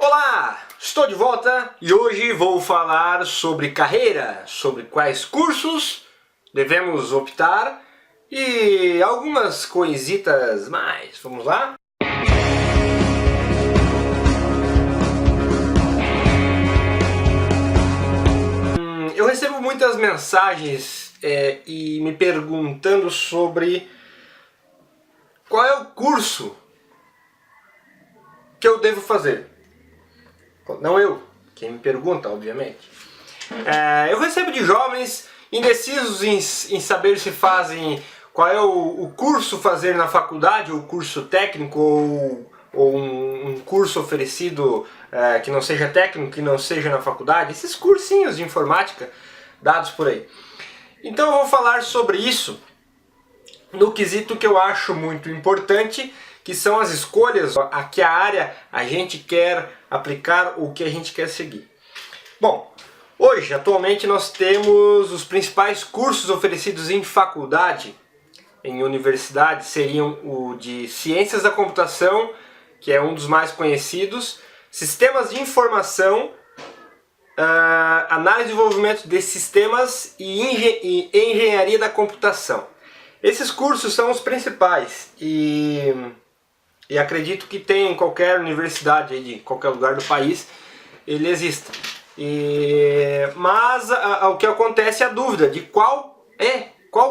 Olá, estou de volta e hoje vou falar sobre carreira, sobre quais cursos devemos optar e algumas coisitas mais. Vamos lá? Eu recebo muitas mensagens e me perguntando sobre qual é o curso que eu devo fazer. Não eu, quem me pergunta, obviamente. Eu recebo de jovens indecisos em saber se fazem qual é o curso fazer na faculdade, ou curso técnico, ou um curso oferecido que não seja técnico, que não seja na faculdade, esses cursinhos de informática dados por aí. Então eu vou falar sobre isso no quesito que eu acho muito importante, que são as escolhas, a que área a gente quer aplicar, o que a gente quer seguir. Bom, hoje, atualmente, nós temos os principais cursos oferecidos em faculdade, em universidade, seriam o de Ciências da Computação, que é um dos mais conhecidos, Sistemas de Informação, Análise e Desenvolvimento de Sistemas e Engenharia da Computação. Esses cursos são os principais e acredito que tem em qualquer universidade de qualquer lugar do país ele exista. Mas o que acontece é a dúvida de qual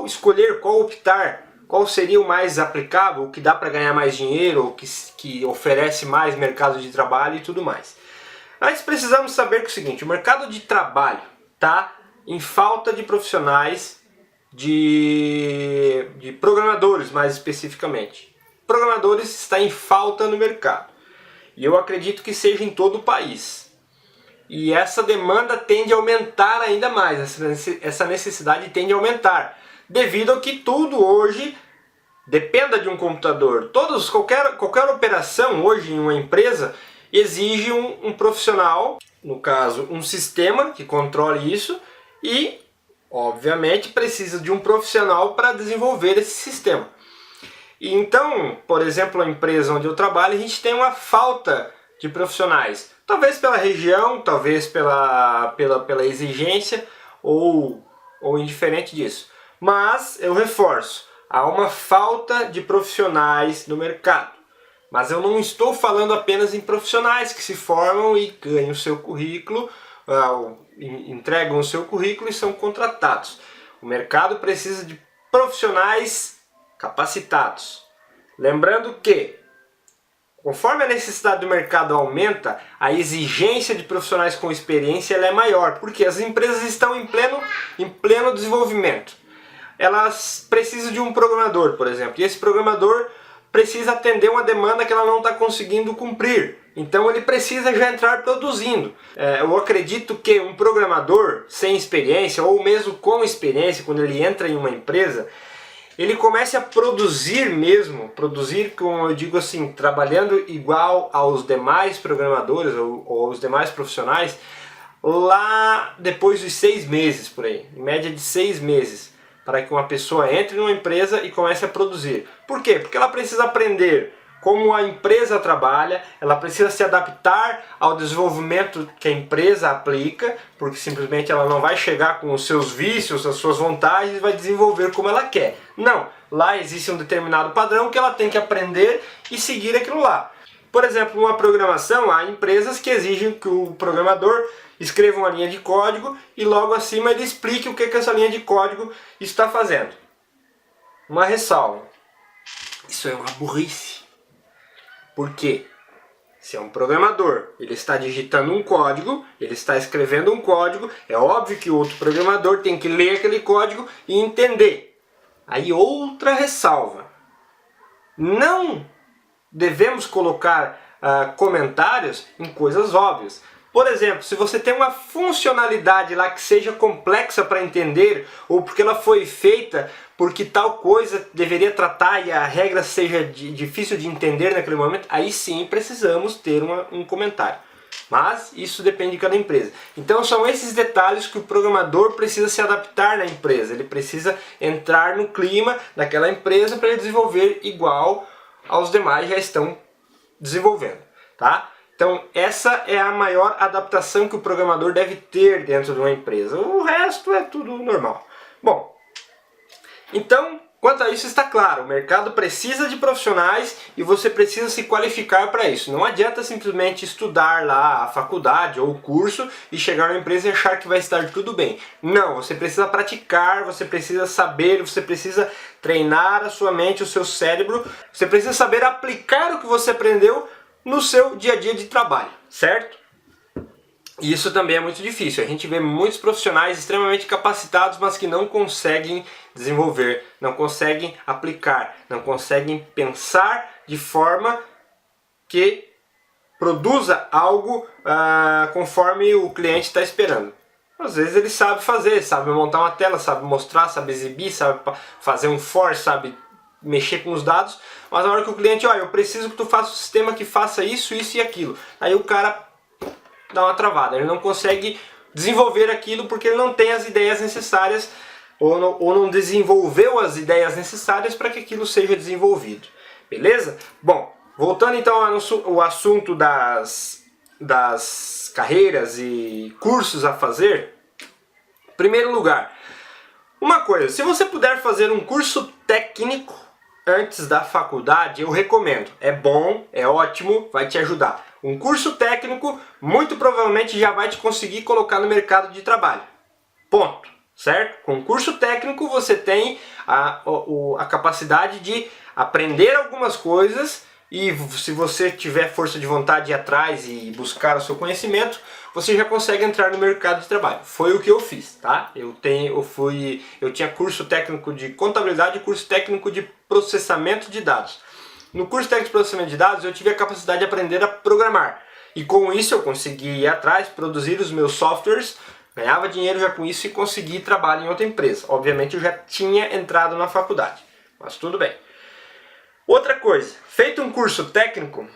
escolher, qual optar, qual seria o mais aplicável, o que dá para ganhar mais dinheiro, o que oferece mais mercado de trabalho e tudo mais. Mas precisamos saber que é o seguinte: o mercado de trabalho está em falta de profissionais, de programadores mais especificamente. Programadores está em falta no mercado. E eu acredito que seja em todo o país. E essa demanda tende a aumentar ainda mais, essa necessidade tende a aumentar, devido a que tudo hoje dependa de um computador. Qualquer operação hoje em uma empresa exige um profissional, no caso um sistema que controle isso, e obviamente precisa de um profissional para desenvolver esse sistema. E então, por exemplo, a empresa onde eu trabalho, a gente tem uma falta de profissionais. Talvez pela região, talvez pela exigência, ou indiferente disso. Mas, eu reforço, há uma falta de profissionais no mercado. Mas eu não estou falando apenas em profissionais que se formam e ganham o seu currículo, entregam o seu currículo e são contratados. O mercado precisa de profissionais capacitados. Lembrando que, conforme a necessidade do mercado aumenta, a exigência de profissionais com experiência ela é maior, porque as empresas estão em pleno desenvolvimento. Elas precisam de um programador, por exemplo, e esse programador precisa atender uma demanda que ela não está conseguindo cumprir. Então ele precisa já entrar produzindo. Eu acredito que um programador sem experiência, ou mesmo com experiência, quando ele entra em uma empresa, ele começa a produzir mesmo, como eu digo assim, trabalhando igual aos demais programadores ou aos demais profissionais, lá depois dos 6 meses, por aí, em média de 6 meses, para que uma pessoa entre numa empresa e comece a produzir. Por quê? Porque ela precisa aprender como a empresa trabalha, ela precisa se adaptar ao desenvolvimento que a empresa aplica, porque simplesmente ela não vai chegar com os seus vícios, as suas vontades e vai desenvolver como ela quer. Não, lá existe um determinado padrão que ela tem que aprender e seguir aquilo lá. Por exemplo, numa programação, há empresas que exigem que o programador escreva uma linha de código e logo acima ele explique o que essa linha de código está fazendo. Uma ressalva: isso é uma burrice. Por quê? Se é um programador, ele está digitando um código, ele está escrevendo um código, é óbvio que o outro programador tem que ler aquele código e entender. Aí outra ressalva: não devemos colocar comentários em coisas óbvias. Por exemplo, se você tem uma funcionalidade lá que seja complexa para entender, ou porque ela foi feita porque tal coisa deveria tratar e a regra seja difícil de entender naquele momento, aí sim precisamos ter um comentário. Mas isso depende de cada empresa. Então são esses detalhes que o programador precisa se adaptar na empresa. Ele precisa entrar no clima daquela empresa para ele desenvolver igual aos demais já estão desenvolvendo, tá? Então essa é a maior adaptação que o programador deve ter dentro de uma empresa. O resto é tudo normal. Bom, então quanto a isso está claro, o mercado precisa de profissionais e você precisa se qualificar para isso. Não adianta simplesmente estudar lá a faculdade ou o curso e chegar na empresa e achar que vai estar tudo bem. Não, você precisa praticar, você precisa saber, você precisa treinar a sua mente, o seu cérebro, você precisa saber aplicar o que você aprendeu no seu dia a dia de trabalho, certo? E isso também é muito difícil. A gente vê muitos profissionais extremamente capacitados, mas que não conseguem desenvolver, não conseguem aplicar, não conseguem pensar de forma que produza algo conforme o cliente está esperando. Às vezes ele sabe fazer, sabe montar uma tela, sabe mostrar, sabe exibir, sabe fazer um for, sabe mexer com os dados, mas na hora que o cliente, olha, eu preciso que tu faça um sistema que faça isso, isso e aquilo. Aí o cara dá uma travada, ele não consegue desenvolver aquilo porque ele não tem as ideias necessárias ou não desenvolveu as ideias necessárias para que aquilo seja desenvolvido. Beleza? Bom, voltando então ao assunto das carreiras e cursos a fazer. Em primeiro lugar, uma coisa, se você puder fazer um curso técnico antes da faculdade, eu recomendo. É bom, é ótimo, vai te ajudar. Um curso técnico muito provavelmente já vai te conseguir colocar no mercado de trabalho. Ponto. Certo? Com curso técnico você tem a capacidade de aprender algumas coisas e se você tiver força de vontade de ir atrás e buscar o seu conhecimento, você já consegue entrar no mercado de trabalho. Foi o que eu fiz, tá? Eu tinha curso técnico de contabilidade e curso técnico de processamento de dados. No curso técnico de processamento de dados eu tive a capacidade de aprender a programar. E com isso eu consegui ir atrás, produzir os meus softwares, ganhava dinheiro já com isso e consegui trabalho em outra empresa. Obviamente eu já tinha entrado na faculdade, mas tudo bem. Outra coisa, feito um curso técnico,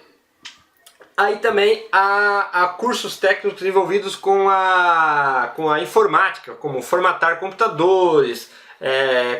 aí também há cursos técnicos envolvidos com a informática, como formatar computadores,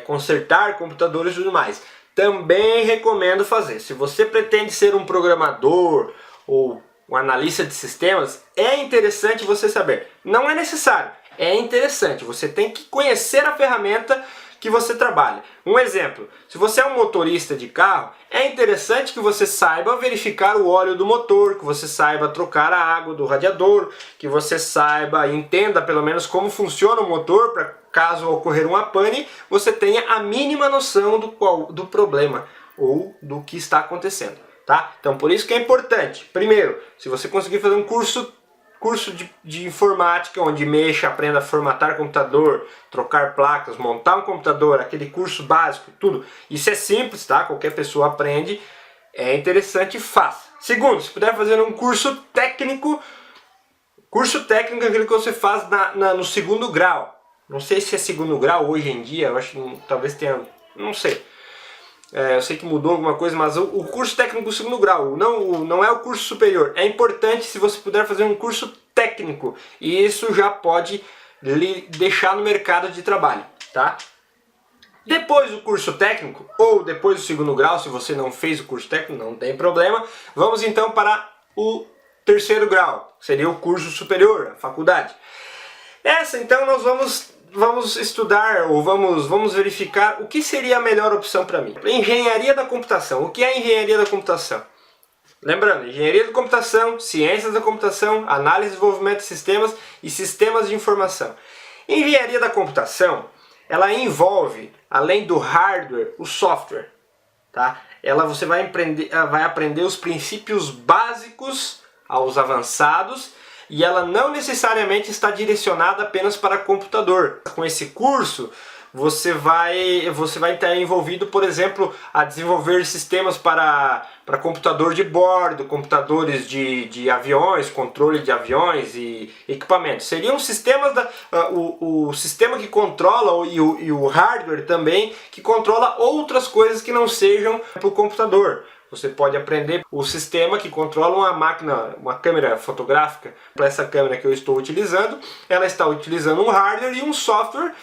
consertar computadores e tudo mais. Também recomendo fazer. Se você pretende ser um programador ou um analista de sistemas, é interessante você saber. Não é necessário, é interessante. Você tem que conhecer a ferramenta que você trabalha. Um exemplo, se você é um motorista de carro, é interessante que você saiba verificar o óleo do motor, que você saiba trocar a água do radiador, que você saiba, entenda pelo menos como funciona o motor, para caso ocorrer uma pane, você tenha a mínima noção do problema ou do que está acontecendo. Tá? Então por isso que é importante, primeiro, se você conseguir fazer um curso de informática, onde mexa, aprenda a formatar computador, trocar placas, montar um computador, aquele curso básico, tudo. Isso é simples, tá? Qualquer pessoa aprende, é interessante e faça. Segundo, se puder fazer um curso técnico é aquele que você faz no segundo grau. Não sei se é segundo grau hoje em dia, eu acho que talvez tenha, não sei. Eu sei que mudou alguma coisa, mas o curso técnico segundo grau, não é o curso superior. É importante se você puder fazer um curso técnico, e isso já pode lhe deixar no mercado de trabalho, tá? Depois do curso técnico, ou depois do segundo grau, se você não fez o curso técnico, não tem problema. Vamos então para o terceiro grau, seria o curso superior, a faculdade. Essa então nós vamos estudar ou vamos verificar o que seria a melhor opção para mim. Engenharia da computação. O que é engenharia da computação? Lembrando, engenharia da computação, ciências da computação, análise e desenvolvimento de sistemas e sistemas de informação. Engenharia da computação, ela envolve, além do hardware, o software. Tá? Você vai aprender os princípios básicos aos avançados, e ela não necessariamente está direcionada apenas para computador. Com esse curso, você vai estar envolvido, por exemplo, a desenvolver sistemas para computador de bordo, computadores de aviões, controle de aviões e equipamentos. Seriam sistemas, o sistema que controla e o hardware também, que controla outras coisas que não sejam para o computador. Você pode aprender o sistema que controla uma máquina, uma câmera fotográfica. Para essa câmera que eu estou utilizando, ela está utilizando um hardware e um software,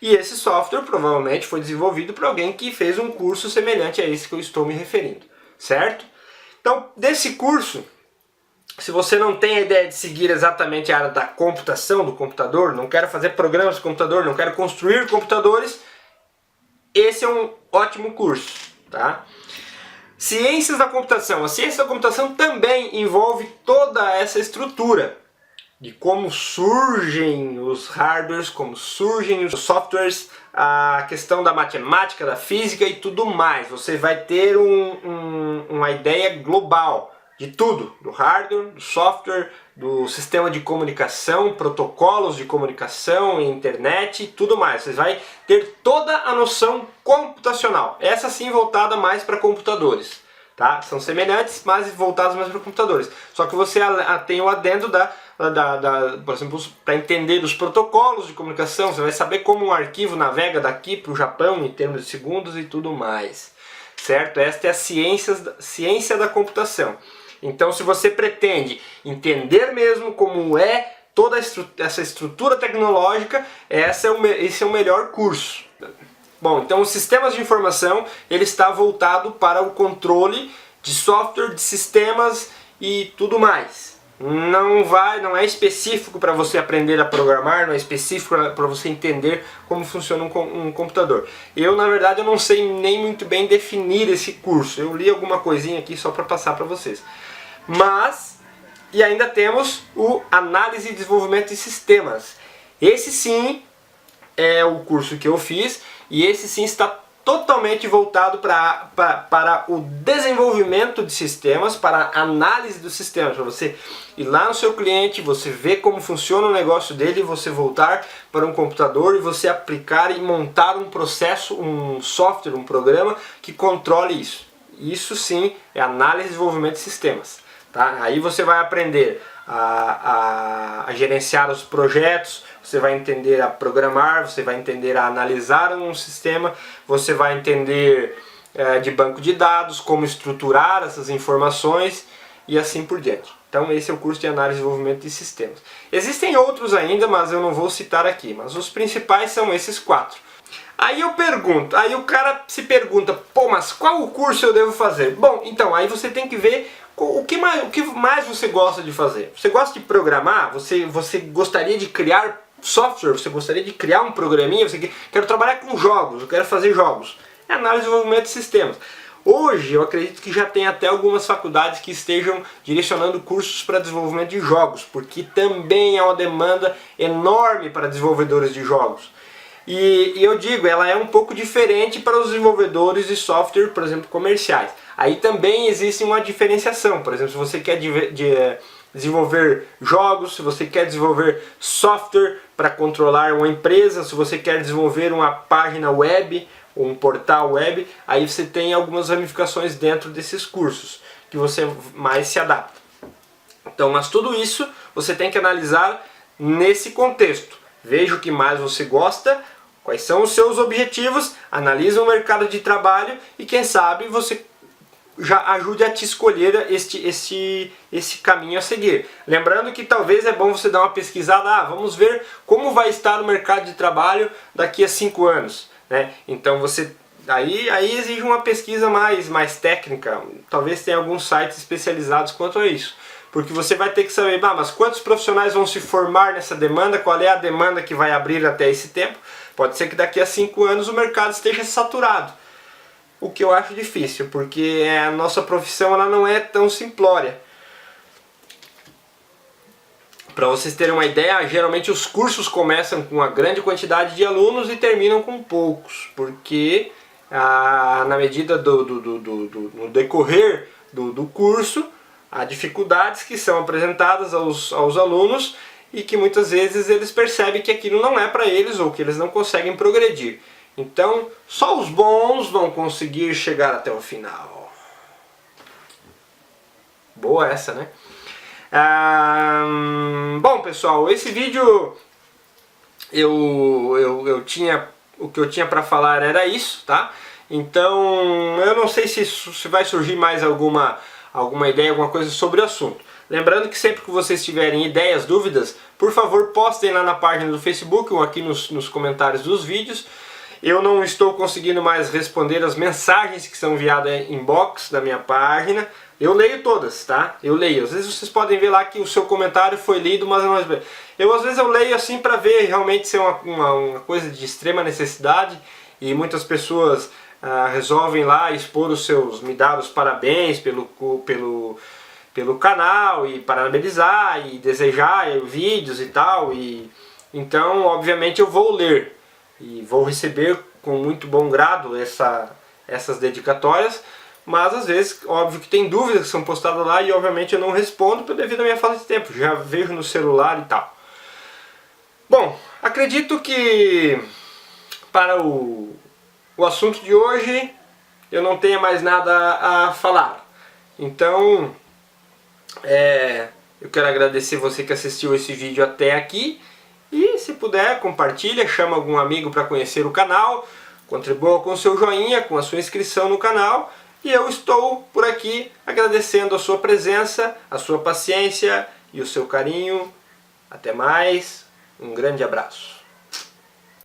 e esse software provavelmente foi desenvolvido por alguém que fez um curso semelhante a esse que eu estou me referindo, certo? Então, desse curso, Se você não tem a ideia de seguir exatamente a área da computação, do computador, não quero fazer programas de computador, não quero construir computadores, esse é um ótimo curso, tá? Ciências da computação. A ciência da computação também envolve toda essa estrutura de como surgem os hardwares, como surgem os softwares, a questão da matemática, da física e tudo mais. Você vai ter uma ideia global de tudo, do hardware, do software, do sistema de comunicação, protocolos de comunicação, internet e tudo mais. Você vai ter toda a noção computacional, essa sim voltada mais para computadores. Tá? São semelhantes, mas voltados mais para computadores. Só que você tem o adendo por exemplo, para entender os protocolos de comunicação, você vai saber como um arquivo navega daqui para o Japão em termos de segundos e tudo mais. Certo? Esta é a ciência da computação. Então, se você pretende entender mesmo como é toda essa estrutura tecnológica, esse é o melhor curso. Bom, então os sistemas de informação ele está voltado para o controle de software, de sistemas e tudo mais. Não é específico para você aprender a programar, não é específico para você entender como funciona um computador. Eu, na verdade, eu não sei nem muito bem definir esse curso. Eu li alguma coisinha aqui só para passar para vocês. E ainda temos o Análise e Desenvolvimento de Sistemas. Esse sim é o curso que eu fiz e esse sim está totalmente voltado para o desenvolvimento de sistemas, para a análise dos sistemas, para você ir lá no seu cliente, você ver como funciona o negócio dele, você voltar para um computador e você aplicar e montar um processo, um software, um programa que controle isso. Isso sim é análise e desenvolvimento de sistemas. Tá? Aí você vai aprender a gerenciar os projetos, você vai entender a programar, você vai entender a analisar um sistema, você vai entender de banco de dados, como estruturar essas informações e assim por diante. Então esse é o curso de análise e desenvolvimento de sistemas. Existem outros ainda, mas eu não vou citar aqui, mas os principais são esses 4. Aí o cara se pergunta, pô, mas qual o curso eu devo fazer? Bom, então aí você tem que ver o que mais você gosta de fazer. Você gosta de programar? Você gostaria de criar software? Você gostaria de criar um programinha? Quero trabalhar com jogos, eu quero fazer jogos. É análise e desenvolvimento de sistemas. Hoje eu acredito que já tem até algumas faculdades que estejam direcionando cursos para desenvolvimento de jogos, porque também é uma demanda enorme para desenvolvedores de jogos. E eu digo, ela é um pouco diferente para os desenvolvedores de software, por exemplo, comerciais. Aí também existe uma diferenciação. Por exemplo, se você quer desenvolver jogos, se você quer desenvolver software para controlar uma empresa, se você quer desenvolver uma página web, um portal web, aí você tem algumas ramificações dentro desses cursos que você mais se adapta. Então, mas tudo isso você tem que analisar nesse contexto. Veja o que mais você gosta, quais são os seus objetivos, analisa o mercado de trabalho e quem sabe você já ajude a te escolher esse caminho a seguir. Lembrando que talvez é bom você dar uma pesquisada, vamos ver como vai estar o mercado de trabalho daqui a 5 anos. Né? Então aí exige uma pesquisa mais técnica, talvez tenha alguns sites especializados quanto a isso. Porque você vai ter que saber, mas quantos profissionais vão se formar nessa demanda, qual é a demanda que vai abrir até esse tempo. Pode ser que daqui a 5 anos o mercado esteja saturado. O que eu acho difícil, porque a nossa profissão ela não é tão simplória. Para vocês terem uma ideia, geralmente os cursos começam com uma grande quantidade de alunos e terminam com poucos. Porque na medida no decorrer do curso, há dificuldades que são apresentadas aos alunos e que muitas vezes eles percebem que aquilo não é para eles ou que eles não conseguem progredir. Então, só os bons vão conseguir chegar até o final. Boa essa, né? Bom, pessoal, esse vídeo o que eu tinha para falar era isso, tá? Então, eu não sei se vai surgir mais alguma ideia, alguma coisa sobre o assunto. Lembrando que sempre que vocês tiverem ideias, dúvidas, por favor postem lá na página do Facebook ou aqui nos comentários dos vídeos. Eu não estou conseguindo mais responder as mensagens que são enviadas em inbox da minha página, Eu leio todas, tá? Eu leio. Às vezes vocês podem ver lá que o seu comentário foi lido, mas não... às vezes eu leio assim para ver realmente ser uma coisa de extrema necessidade, e muitas pessoas resolvem lá expor me dar os parabéns pelo canal, e parabenizar, e desejar vídeos e tal, e então obviamente eu vou ler, e vou receber com muito bom grado essas dedicatórias, mas às vezes, óbvio que tem dúvidas que são postadas lá e obviamente eu não respondo devido à minha falta de tempo, já vejo no celular e tal. Bom, acredito que para o assunto de hoje eu não tenha mais nada a falar. Então, eu quero agradecer você que assistiu esse vídeo até aqui, e se puder, compartilha, chama algum amigo para conhecer o canal, contribua com o seu joinha, com a sua inscrição no canal, e eu estou por aqui agradecendo a sua presença, a sua paciência e o seu carinho. Até mais, um grande abraço.